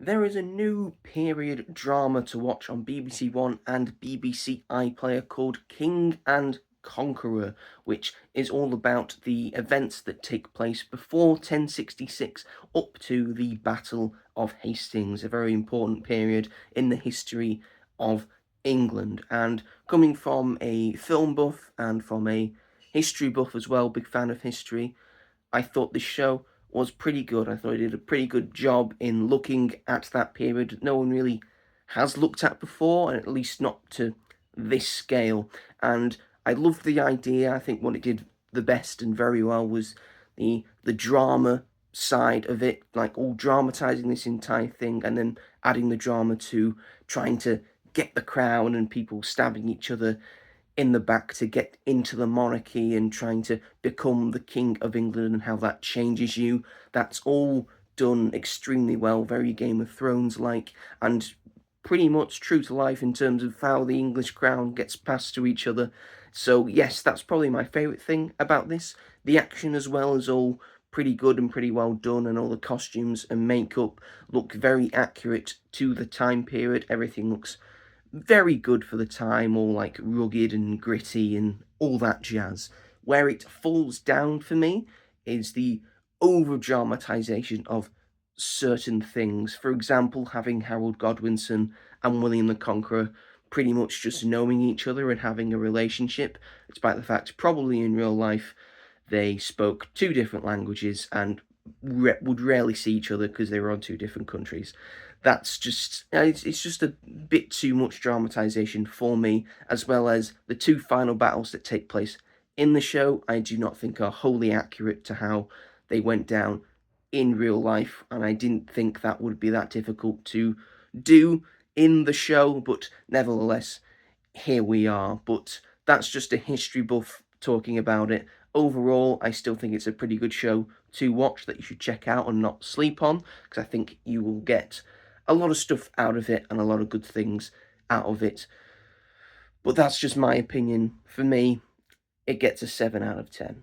There is a new period drama to watch on BBC One and BBC iPlayer called King and Conqueror, which is all about the events that take place before 1066 up to the Battle of Hastings, a very important period in the history of England. And coming from a film buff and from a history buff as well, big fan of history, I thought the show was pretty good. I thought it did a pretty good job in looking at that period that no one really has looked at before, and at least not to this scale. And I loved the idea. I think what it did the best and very well was the drama side of it, like all dramatizing this entire thing and then adding the drama to trying to get the crown and people stabbing each other in the back to get into the monarchy and trying to become the King of England and how that changes you. That's all done extremely well, very Game of Thrones like, and pretty much true to life in terms of how the English crown gets passed to each other. So, yes, that's probably my favourite thing about this. The action as well is all pretty good and pretty well done, and all the costumes and makeup look very accurate to the time period. Everything looks very good for the time, all like rugged and gritty and all that jazz. Where it falls down for me is the over dramatization of certain things. For example, having Harold Godwinson and William the Conqueror pretty much just knowing each other and having a relationship, despite the fact probably in real life they spoke two different languages and would rarely see each other because they were on two different countries. That's just it's just a bit too much dramatization for me, as well as the two final battles that take place in the show. I do not think are wholly accurate to how they went down in real life, and I didn't think that would be that difficult to do in the show, but nevertheless, here we are. But that's just a history buff talking about it. Overall, I still think it's a pretty good show to watch that you should check out and not sleep on, because I think you will get a lot of stuff out of it and a lot of good things out of it. But that's just my opinion. For me, it gets a 7 out of 10.